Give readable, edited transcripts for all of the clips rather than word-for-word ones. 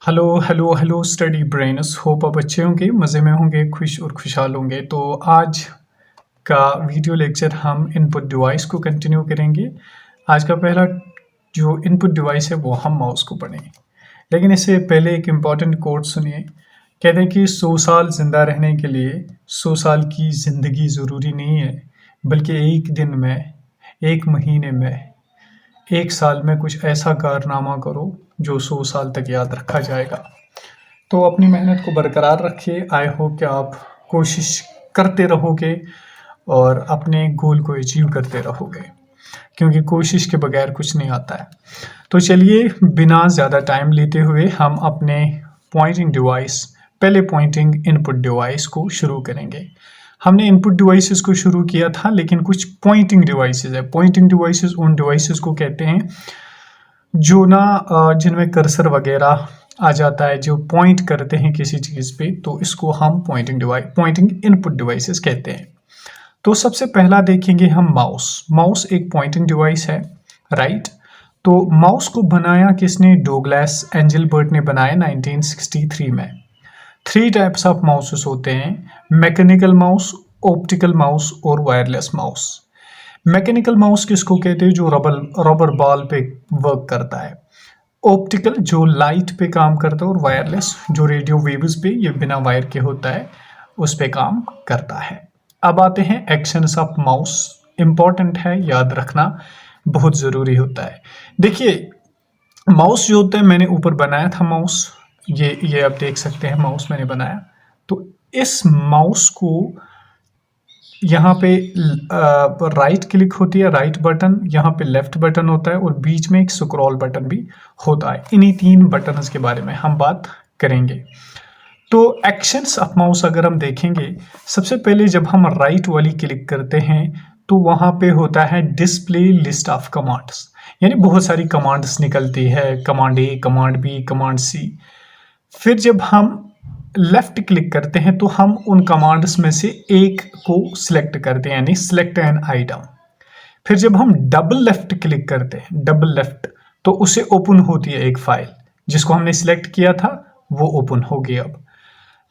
Hello hello hello study brainers, hope आप अच्छे होंगे, मज़े में होंगे, खुश और खुशहाल होंगे। तो आज का वीडियो लेक्चर हम इनपुट डिवाइस को कंटिन्यू करेंगे। आज का पहला जो इनपुट डिवाइस है वो हम माउस को पढ़ेंगे। लेकिन इससे पहले एक इम्पॉर्टेंट कोट सुनिए। कहते हैं कि 100 साल ज़िंदा रहने के लिए 100 साल की ज़िंदगी ज़रूरी नहीं है, बल्कि एक दिन में, एक महीने में, एक साल में कुछ ऐसा कारनामा करो जो 100 साल तक याद रखा जाएगा। तो अपनी मेहनत को बरकरार रखिए। आई होप कि आप कोशिश करते रहोगे और अपने गोल को अचीव करते रहोगे, क्योंकि कोशिश के बगैर कुछ नहीं आता है। तो चलिए बिना ज़्यादा टाइम लेते हुए हम अपने पॉइंटिंग डिवाइस, पहले पॉइंटिंग इनपुट डिवाइस को शुरू करेंगे। हमने इनपुट डिवाइसेस को शुरू किया था, लेकिन कुछ पॉइंटिंग डिवाइसेस है। पॉइंटिंग डिवाइसेस उन डिवाइसेस को कहते हैं जो ना जिनमें कर्सर वगैरह आ जाता है, जो पॉइंट करते हैं किसी चीज़ पे, तो इसको हम पॉइंटिंग इनपुट डिवाइसेस कहते हैं। तो सबसे पहला देखेंगे हम माउस। माउस एक पॉइंटिंग डिवाइस है, राइट। तो माउस को बनाया किसने? डोगलास एंजलबर्ट ने बनाया 1963 में। 3 टाइप्स ऑफ माउसेस होते हैं: मैकेनिकल माउस, ऑप्टिकल माउस और वायरलेस माउस। मैकेनिकल माउस किसको कहते हैं? जो रबर बॉल पे वर्क करता है। ऑप्टिकल जो लाइट पे काम करता है, और वायरलेस जो रेडियो वेव्स पे, ये बिना वायर के होता है, उस पे काम करता है। अब आते हैं एक्शंस ऑफ माउस। इंपॉर्टेंट है, याद रखना बहुत ज़रूरी होता है। देखिए माउस जो होता है, मैंने ऊपर बनाया था माउस, ये आप देख सकते हैं माउस मैंने बनाया। तो इस माउस को यहाँ पे राइट क्लिक होती है, राइट बटन, यहाँ पे लेफ्ट बटन होता है, और बीच में एक स्क्रॉल बटन भी होता है। इन्हीं 3 बटन्स के बारे में हम बात करेंगे। तो एक्शंस ऑफ माउस अगर हम देखेंगे, सबसे पहले जब हम राइट वाली क्लिक करते हैं तो वहाँ पे होता है डिस्प्ले लिस्ट ऑफ कमांड्स, यानी बहुत सारी कमांड्स निकलती है, कमांड ए, कमांड बी, कमांड सी। फिर जब हम लेफ्ट क्लिक करते हैं तो हम उन कमांड्स में से एक को सिलेक्ट करते हैं, यानी सिलेक्ट एन आइटम। फिर जब हम डबल लेफ्ट क्लिक करते हैं, डबल लेफ्ट, तो उसे ओपन होती है एक फाइल, जिसको हमने सिलेक्ट किया था वो ओपन होगी। अब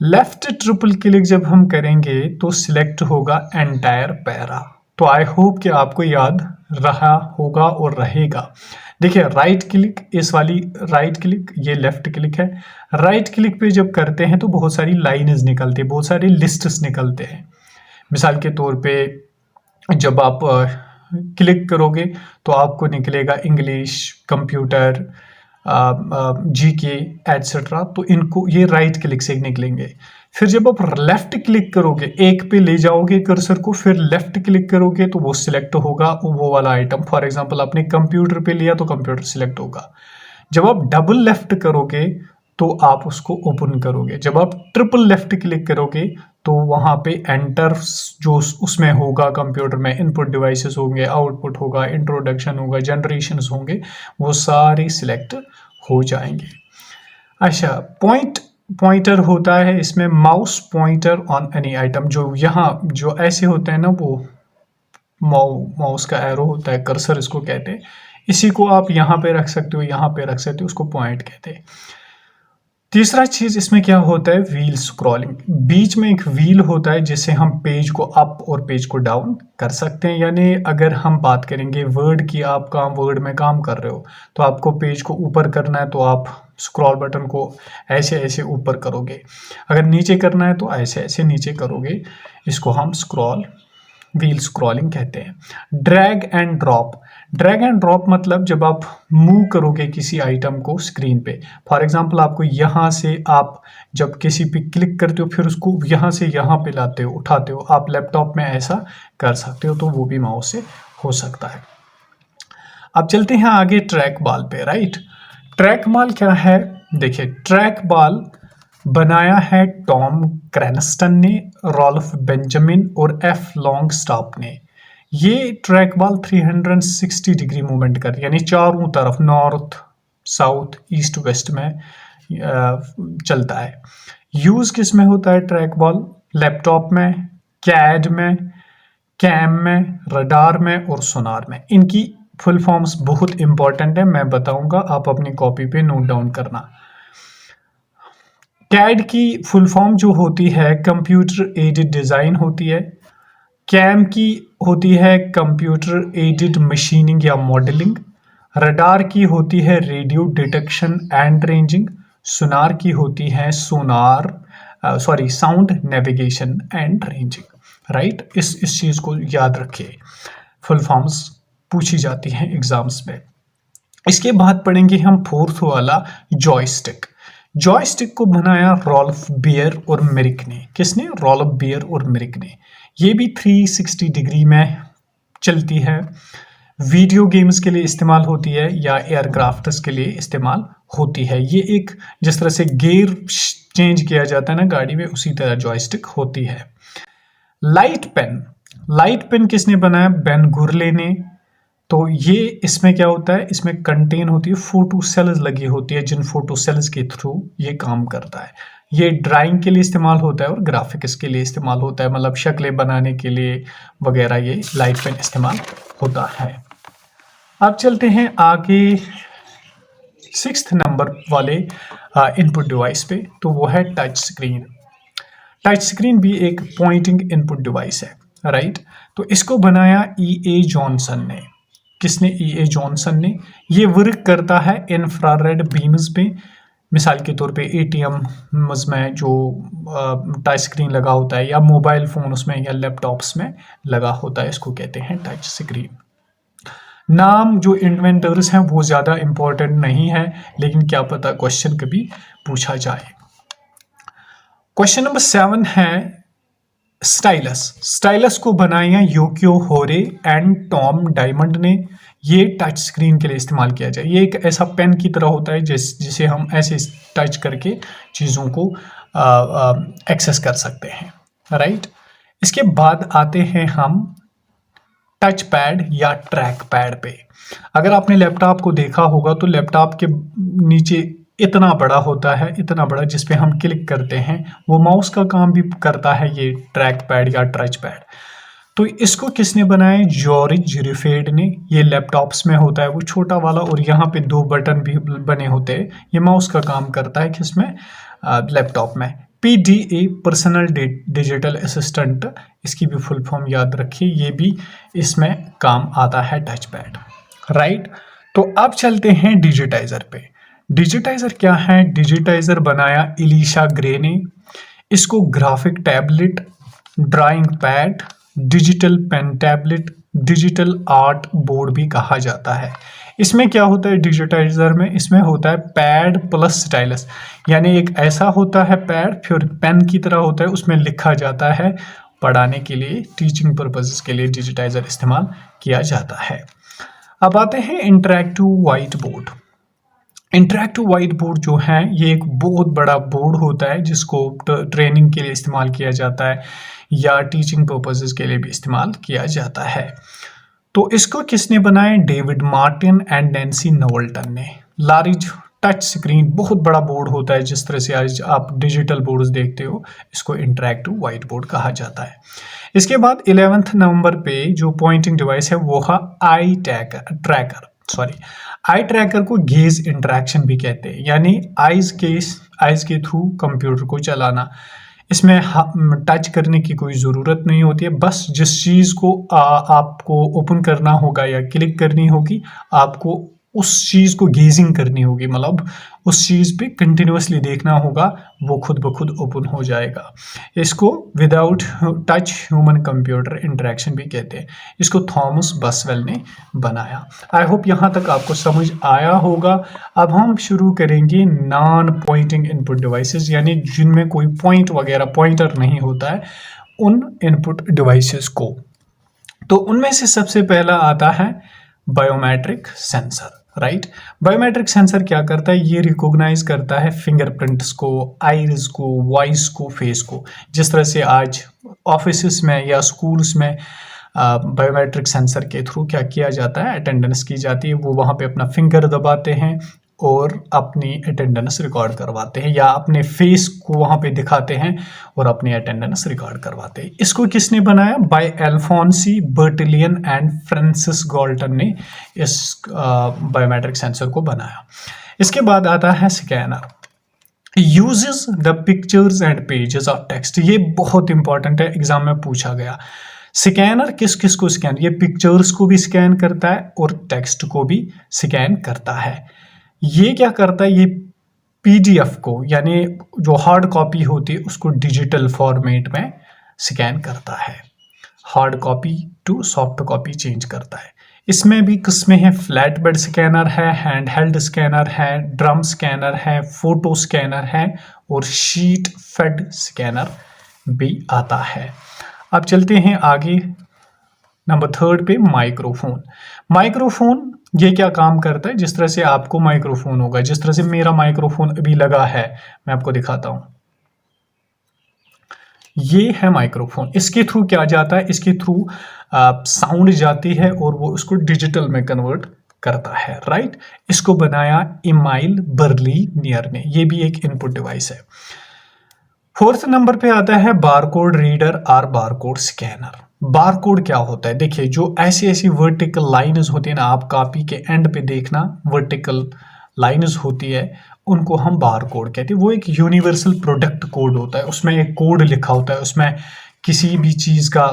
लेफ्ट ट्रिपल क्लिक जब हम करेंगे तो सिलेक्ट होगा एंटायर पैरा। तो आई होप कि आपको याद रहा होगा और रहेगा। देखिए राइट क्लिक, इस वाली राइट क्लिक, ये लेफ्ट क्लिक है। राइट क्लिक पे जब करते हैं तो बहुत सारी लाइन्स निकलती है, बहुत सारी लिस्ट्स निकलते हैं। मिसाल के तौर पे जब आप क्लिक करोगे तो आपको निकलेगा इंग्लिश, कंप्यूटर, जीके एटसेट्रा। तो इनको ये राइट क्लिक से निकलेंगे। फिर जब आप लेफ्ट क्लिक करोगे, एक पे ले जाओगे कर्सर को, फिर लेफ्ट क्लिक करोगे तो वो सिलेक्ट होगा वो वाला आइटम। फॉर एग्जांपल आपने कंप्यूटर पे लिया तो कंप्यूटर सिलेक्ट होगा। जब आप डबल लेफ्ट करोगे तो आप उसको ओपन करोगे। जब आप ट्रिपल लेफ्ट क्लिक करोगे तो वहाँ पे एंटर जो उसमें होगा, कंप्यूटर में इनपुट डिवाइसेस होंगे, आउटपुट होगा, इंट्रोडक्शन होगा, जनरेशंस होंगे, वो सारे सिलेक्ट हो जाएंगे। अच्छा, पॉइंटर होता है इसमें, mouse pointer on any item. जो यहाँ जो ऐसे होते हैं ना, वो माउस का एरो होता है, कर्सर इसको कहते हैं। इसी को आप यहाँ पे रख सकते हो, यहाँ पे रख सकते हो, उसको पॉइंट कहते हैं। तीसरा चीज इसमें क्या होता है? Wheel scrolling. बीच में एक व्हील होता है जिससे हम पेज को अप और पेज को डाउन कर सकते हैं। यानी अगर हम बात करेंगे वर्ड की, आप वर्ड में काम कर रहे हो तो आपको पेज को ऊपर करना है तो आप स्क्रॉल बटन को ऐसे ऐसे ऊपर करोगे, अगर नीचे करना है तो ऐसे ऐसे नीचे करोगे। इसको हम व्हील स्क्रॉलिंग कहते हैं। Drag and drop. Drag and drop मतलब जब आप मूव करोगे किसी आइटम को स्क्रीन पे, फॉर एग्जांपल आपको यहाँ से, आप जब किसी पे क्लिक करते हो फिर उसको यहाँ से यहाँ पे लाते हो, उठाते हो, आप लैपटॉप में ऐसा कर सकते हो, तो वो भी माउस से हो सकता है। अब चलते हैं आगे ट्रैक बॉल पे, राइट। ट्रैक बॉल क्या है? देखिए ट्रैक बॉल बनाया है टॉम क्रैनस्टन ने, रॉल्फ बेंजामिन और एफ लॉन्गस्टॉप ने। ये ट्रैक बॉल 360 डिग्री मूवमेंट कर, यानी चारों तरफ, नॉर्थ साउथ ईस्ट वेस्ट में चलता है। यूज किस में होता है ट्रैक बॉल? लैपटॉप में, कैड में, कैम में, रडार में और सोनार में। इनकी फुल फॉर्म्स बहुत इंपॉर्टेंट है, मैं बताऊंगा, आप अपनी कॉपी पे नोट डाउन करना। कैड की फुल फॉर्म जो होती है कंप्यूटर एडेड डिज़ाइन होती है। कैम की होती है कंप्यूटर एडेड मशीनिंग या मॉडलिंग। रडार की होती है रेडियो डिटेक्शन एंड रेंजिंग। सोनार की होती है sound navigation and ranging. Right, इस चीज़ को याद रखिए, फुल फॉर्म्स पूछी जाती हैं एग्जाम्स में। इसके बाद पढ़ेंगे हम फोर्थ वाला जॉयस्टिक। जॉयस्टिक को बनाया रॉल्फ बियर और मेरिक ने। किसने? रॉल्फ बियर और मेरिक ने। ये भी 360 डिग्री में चलती है। वीडियो गेम्स के लिए इस्तेमाल होती है या एयरक्राफ्ट्स के लिए इस्तेमाल होती है। ये एक जिस तरह से गियर चेंज किया जाता है ना गाड़ी में, उसी तरह जॉयस्टिक होती है। लाइट पेन, लाइट पेन किसने बनाया? बेन गुरले ने। तो ये इसमें क्या होता है, इसमें कंटेन होती है, फोटो सेल्स लगी होती है, जिन फोटो सेल्स के थ्रू ये काम करता है। ये ड्राइंग के लिए इस्तेमाल होता है और ग्राफिक्स के लिए इस्तेमाल होता है, मतलब शक्लें बनाने के लिए वगैरह ये लाइट पेन इस्तेमाल होता है। अब चलते हैं आगे 6th नंबर वाले इनपुट डिवाइस पे, तो वो है टच स्क्रीन। टच स्क्रीन भी एक पॉइंटिंग इनपुट डिवाइस है, राइट। तो इसको बनाया E.A. जॉनसन ने। किसने? E.A. जॉनसन ने। ये वर्क करता है इंफ्रारेड बीम्स पे। मिसाल के तौर पे ATM में जो टच स्क्रीन लगा होता है, या मोबाइल फ़ोन उसमें या लैपटॉप्स में लगा होता है, इसको कहते हैं टच स्क्रीन। नाम जो इन्वेंटर्स हैं वो ज़्यादा इम्पोर्टेंट नहीं है, लेकिन क्या पता क्वेश्चन कभी पूछा जाए। क्वेश्चन नंबर 7 है स्टाइलस। स्टाइलस को बनाया योकियो होरे एंड टॉम डायमंड ने। ये टच स्क्रीन के लिए इस्तेमाल किया जाए। ये एक ऐसा पेन की तरह होता है जिसे हम ऐसे टच करके चीज़ों को एक्सेस कर सकते हैं, राइट। इसके बाद आते हैं हम टच पैड या ट्रैक पैड पे। अगर आपने लैपटॉप को देखा होगा तो लैपटॉप के नीचे इतना बड़ा होता है, इतना बड़ा, जिसपे हम क्लिक करते हैं, वो माउस का काम भी करता है ये ट्रैक पैड या टच पैड। तो इसको किसने बनाया? जॉर्ज रिफेड ने। ये लैपटॉप्स में होता है वो छोटा वाला, और यहाँ पे 2 बटन भी बने होते हैं। ये माउस का काम करता है किसमें? लैपटॉप में। PDA पर्सनल डिजिटल असिस्टेंट, इसकी भी फुल फॉर्म याद रखिए, ये भी इसमें काम आता है टच पैड, राइट। तो अब चलते हैं डिजिटाइजर पे। डिजिटाइजर क्या है? डिजिटाइजर बनाया इलीशा ग्रे ने। इसको graphic tablet, drawing pad, digital pen tablet, digital art board भी कहा जाता है। इसमें क्या होता है डिजिटाइजर में? इसमें होता है पैड प्लस स्टाइलस, यानी एक ऐसा होता है पैड, फिर पेन की तरह होता है, उसमें लिखा जाता है। पढ़ाने के लिए, टीचिंग पर्पसेस के लिए डिजिटाइजर इस्तेमाल किया जाता है। अब आते हैं interactive white board. Interactive white board जो है ये एक बहुत बड़ा बोर्ड होता है जिसको ट्रेनिंग के लिए इस्तेमाल किया जाता है या टीचिंग पर्पसेस के लिए भी इस्तेमाल किया जाता है। तो इसको किसने बनाया? डेविड मार्टिन एंड नैन्सी नोवल्टन ने। लार्ज टच स्क्रीन, बहुत बड़ा बोर्ड होता है, जिस तरह से आज आप डिजिटल बोर्ड्स देखते हो, इसको इंटरैक्टिव वाइट बोर्ड कहा जाता है। इसके बाद 11th नंबर पे जो पॉइंटिंग डिवाइस है वो है आई ट्रैकर को गेज इंटरेक्शन भी कहते हैं, यानी आइज के थ्रू कंप्यूटर को चलाना। इसमें टच करने की कोई ज़रूरत नहीं होती है, बस जिस चीज़ को आपको ओपन करना होगा या क्लिक करनी होगी, आपको उस चीज़ को गेजिंग करनी होगी, मतलब उस चीज़ पे कंटिन्यूसली देखना होगा, वो खुद ब खुद ओपन हो जाएगा। इसको without touch human computer interaction भी कहते हैं। इसको थॉमस बसवेल ने बनाया। आई होप यहाँ तक आपको समझ आया होगा। अब हम शुरू करेंगे नॉन पॉइंटिंग इनपुट डिवाइसेस, यानी जिनमें कोई पॉइंट वगैरह, पॉइंटर नहीं होता है, उन इनपुट डिवाइसेस को। तो उनमें से सबसे पहला आता है biometric sensor, right. Biometric sensor क्या करता है? ये रिकॉग्नाइज करता है फिंगरप्रिंट्स को, आइरिस को, वॉइस को, फेस को। जिस तरह से आज ऑफिस में या स्कूल्स में बायोमेट्रिक सेंसर के थ्रू क्या किया जाता है, अटेंडेंस की जाती है, वो वहाँ पे अपना फिंगर दबाते हैं और अपनी अटेंडेंस रिकॉर्ड करवाते हैं, या अपने फेस को वहाँ पे दिखाते हैं और अपनी अटेंडेंस रिकॉर्ड करवाते हैं। इसको किसने बनाया? बाय एल्फोंसी बर्टिलियन एंड फ्रांसिस गाल्टन ने इस बायोमेट्रिक सेंसर को बनाया। इसके बाद आता है scanner. Uses the pictures and pages of text, ये बहुत इंपॉर्टेंट है, एग्जाम में पूछा गया। स्कैनर किस किस को स्कैन, ये पिक्चर्स को भी स्कैन करता है और टेक्स्ट को भी स्कैन करता है। ये क्या करता है, ये पीडीएफ को यानी जो हार्ड कॉपी होती है उसको डिजिटल फॉर्मेट में स्कैन करता है, hard copy to soft copy change करता है। इसमें भी किस्में हैं, फ्लैट बेड स्कैनर है, हैंड हेल्ड स्कैनर है, ड्रम स्कैनर है, फोटो स्कैनर है और शीट फेड स्कैनर भी आता है। अब चलते हैं आगे नंबर 3 पे, माइक्रोफोन। माइक्रोफोन ये क्या काम करता है, जिस तरह से आपको माइक्रोफोन होगा, जिस तरह से मेरा माइक्रोफोन अभी लगा है, मैं आपको दिखाता हूं, ये है माइक्रोफोन। इसके थ्रू क्या जाता है, इसके थ्रू साउंड जाती है और वो उसको डिजिटल में कन्वर्ट करता है, राइट। इसको बनाया इमाइल बर्लिनियर ने, ये भी एक इनपुट डिवाइस है। 4th नंबर पे आता है बारकोड रीडर और बारकोड स्कैनर। बारकोड क्या होता है, देखिए जो ऐसी ऐसी वर्टिकल लाइन्स होती है ना, आप कॉपी के एंड पे देखना वर्टिकल लाइन्स होती है, उनको हम बारकोड कहते हैं। वो एक यूनिवर्सल प्रोडक्ट कोड होता है, उसमें एक कोड लिखा होता है, उसमें किसी भी चीज़ का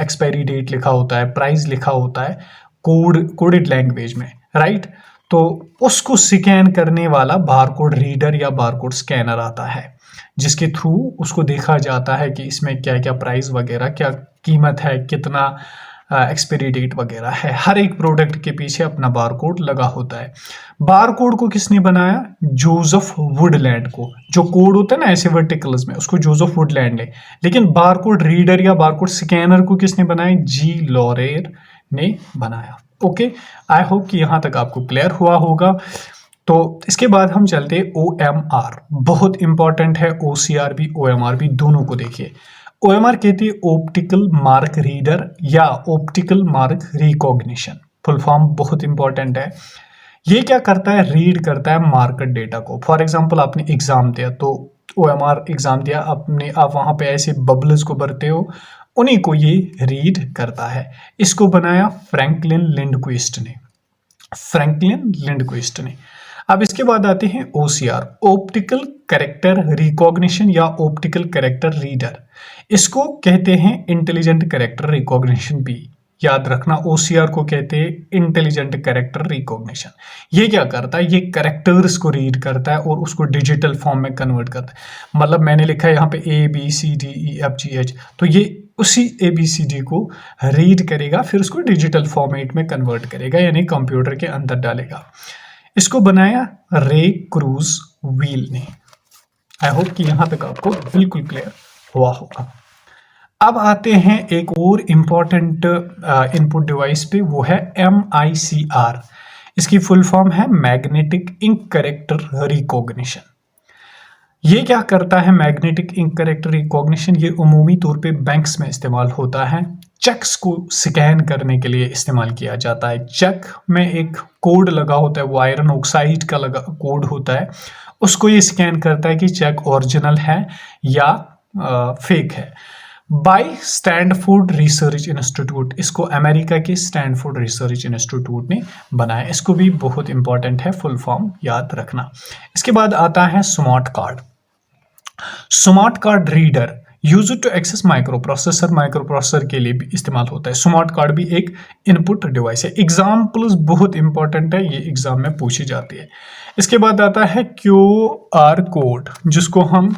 एक्सपायरी डेट लिखा होता है, प्राइस लिखा होता है, कोडेड लैंग्वेज में, राइट। तो उसको स्कैन करने वाला बारकोड रीडर या बारकोड स्कैनर आता है, जिसके थ्रू उसको देखा जाता है कि इसमें क्या क्या प्राइस वगैरह, क्या कीमत है, कितना एक्सपायरी डेट वगैरह है। हर एक प्रोडक्ट के पीछे अपना बारकोड लगा होता है। बारकोड को किसने बनाया, जोसेफ वुडलैंड को। जो कोड होता है ना ऐसे वर्टिकल्स में, उसको जोसेफ वुडलैंड ने। लेकिन बारकोड रीडर या बारकोड स्कैनर को किसने बनाया, जी लॉरेर ने बनाया। ओके, आई होप कि यहां तक आपको क्लियर हुआ होगा। तो इसके बाद हम चलते OMR, बहुत इंपॉर्टेंट है। OCR भी OMR भी, दोनों को देखिए। OMR कहती है ऑप्टिकल मार्क रीडर या optical mark recognition, full form बहुत इंपॉर्टेंट है। ये क्या करता है, रीड करता है मार्केट डेटा को। फॉर एग्जांपल आपने एग्जाम दिया, तो OMR एग्जाम दिया आपने, आप वहां पे ऐसे बबल्स को भरते हो, उन्हीं को ये रीड करता है। इसको बनाया फ्रैंकलिन लिंडक्विस्ट ने, फ्रैंकलिन लिंडक्विस्ट ने। अब इसके बाद आते हैं OCR, ऑप्टिकल कैरेक्टर रिकॉग्निशन या ऑप्टिकल कैरेक्टर रीडर। इसको कहते हैं इंटेलिजेंट कैरेक्टर रिकॉग्निशन भी, याद रखना। OCR को कहते हैं इंटेलिजेंट कैरेक्टर रिकॉग्निशन। ये क्या करता है, ये कैरेक्टर्स को रीड करता है और उसको डिजिटल फॉर्म में कन्वर्ट करता है। मतलब मैंने लिखा है यहाँ पे ABCDEFGH, तो ये उसी ABCD को रीड करेगा, फिर उसको डिजिटल फॉर्मेट में कन्वर्ट करेगा, यानी कंप्यूटर के अंदर डालेगा। इसको बनाया रे क्रूज व्हील ने। आई होप कि यहां तक आपको बिल्कुल क्लियर हुआ होगा। अब आते हैं एक और इंपॉर्टेंट इनपुट डिवाइस पे, वो है MICR। इसकी फुल फॉर्म है मैग्नेटिक इंक कैरेक्टर रिकॉग्निशन। ये क्या करता है, मैग्नेटिक इंक कैरेक्टर रिकॉग्निशन, ये उमूमी तौर पे बैंक्स में इस्तेमाल होता है। चेक्स को स्कैन करने के लिए इस्तेमाल किया जाता है। चेक में एक कोड लगा होता है, वो आयरन ऑक्साइड का लगा कोड होता है, उसको ये स्कैन करता है कि चेक ओरिजिनल है या फेक है। बाय स्टैनफोर्ड रिसर्च इंस्टीट्यूट, इसको अमेरिका के स्टैनफोर्ड रिसर्च इंस्टीट्यूट ने बनाया। इसको भी बहुत इंपॉर्टेंट है, फुल फॉर्म याद रखना। इसके बाद आता है smart card. Smart card reader use to access microprocessor, microprocessor के लिए भी इस्तेमाल होता है। स्मार्ट कार्ड भी एक इनपुट डिवाइस है। एग्जाम्पल्स बहुत इंपॉर्टेंट है, ये एग्जाम में पूछी जाती है। इसके बाद आता है QR कोड, जिसको हम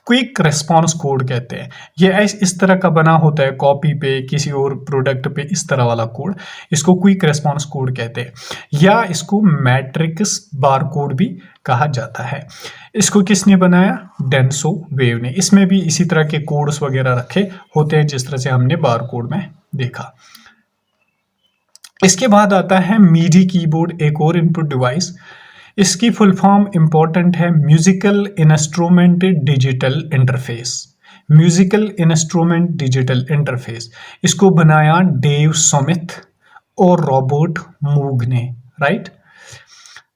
क्विक रेस्पॉन्स कोड कहते हैं। ये इस तरह का बना होता है, कॉपी पे, किसी और प्रोडक्ट पे, इस तरह वाला कोड, इसको क्विक रेस्पॉन्स कोड कहते हैं, या इसको मैट्रिक्स बार कोड भी कहा जाता है। इसको किसने बनाया, डेंसो वेव ने। इसमें भी इसी तरह के कोड्स वगैरह रखे होते हैं, जिस तरह से हमने बार कोड में देखा। इसके बाद आता है मीडी कीबोर्ड, एक और इनपुट डिवाइस। इसकी फुल फॉर्म इंपॉर्टेंट है, musical instrument digital interface. Musical instrument digital interface, इसको बनाया डेव स्मिथ और रॉबर्ट मूग ने, राइट।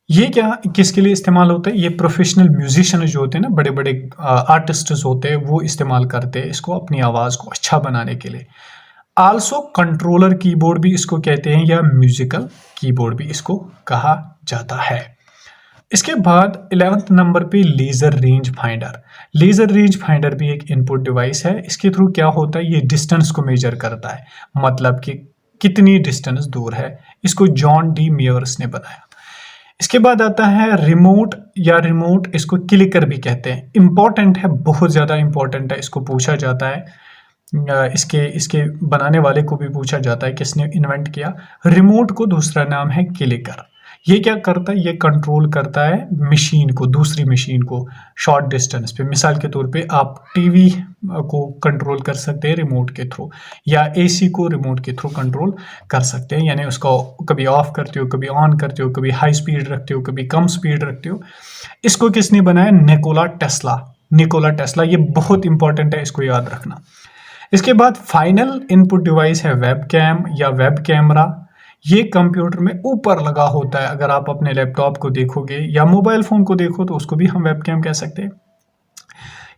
ये क्या किसके लिए इस्तेमाल होता है, ये प्रोफेशनल म्यूजिशियन जो होते हैं ना, बड़े बड़े आर्टिस्ट होते हैं, वो इस्तेमाल करते हैं इसको अपनी आवाज़ को अच्छा बनाने के लिए। आल्सो कंट्रोलर कीबोर्ड भी इसको कहते हैं, या म्यूजिकल कीबोर्ड भी इसको कहा जाता है। इसके बाद 11th नंबर पे laser range finder. Laser range finder भी एक इनपुट डिवाइस है। इसके थ्रू क्या होता है, ये डिस्टेंस को मेजर करता है, मतलब कि कितनी डिस्टेंस दूर है। इसको जॉन डी मेयर्स ने बनाया। इसके बाद आता है रिमोट या रिमोट, इसको क्लिकर भी कहते हैं। इंपॉर्टेंट है, बहुत ज़्यादा इंपॉर्टेंट है। इसको पूछा जाता है, इसके इसके बनाने वाले को भी पूछा जाता है किसने इन्वेंट किया। रिमोट को दूसरा नाम है क्लिकर। ये क्या करता है, ये कंट्रोल करता है मशीन को, दूसरी मशीन को शॉर्ट डिस्टेंस पे। मिसाल के तौर पे आप टीवी को कंट्रोल कर सकते हैं रिमोट के थ्रू, या एसी को रिमोट के थ्रू कंट्रोल कर सकते हैं। यानी उसको कभी ऑफ करते हो, कभी ऑन करते हो, कभी हाई स्पीड रखते हो, कभी कम स्पीड रखते हो। इसको किसने बनाया, निकोला टेस्ला। निकोला टेस्ला, ये बहुत इंपॉर्टेंट है, इसको याद रखना। इसके बाद फाइनल इनपुट डिवाइस है वेब कैम या वेब कैमरा। ये कंप्यूटर में ऊपर लगा होता है। अगर आप अपने लैपटॉप को देखोगे या मोबाइल फोन को देखो तो उसको भी हम वेब कैम कह सकते हैं।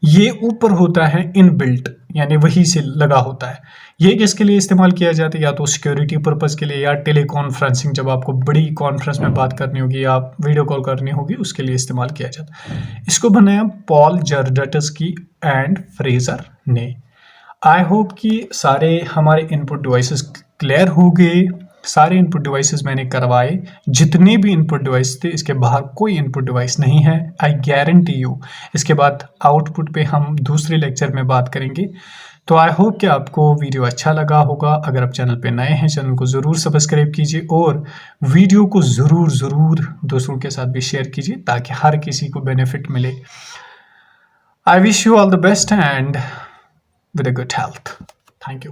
ये ऊपर होता है इनबिल्ट, यानी वही से लगा होता है। ये किसके लिए इस्तेमाल किया जाता है, या तो सिक्योरिटी पर्पज़ के लिए, या टेली कॉन्फ्रेंसिंग, जब आपको बड़ी कॉन्फ्रेंस में बात करनी होगी या वीडियो कॉल करनी होगी उसके लिए इस्तेमाल किया जाता है। इसको बनाया पॉल जर्डटस्की एंड फ्रेजर ने। आई होप कि सारे हमारे इनपुट डिवाइसेस क्लियर हो गए। सारे इनपुट डिवाइसेस मैंने करवाए, जितने भी इनपुट डिवाइस थे, इसके बाहर कोई इनपुट डिवाइस नहीं है, आई गारंटी यू। इसके बाद आउटपुट पे हम दूसरे लेक्चर में बात करेंगे। तो आई होप कि आपको वीडियो अच्छा लगा होगा। अगर आप चैनल पे नए हैं, चैनल को ज़रूर सब्सक्राइब कीजिए और वीडियो को ज़रूर दूसरों के साथ भी शेयर कीजिए ताकि हर किसी को बेनिफिट मिले। I wish you all the best and with a good health. Thank you.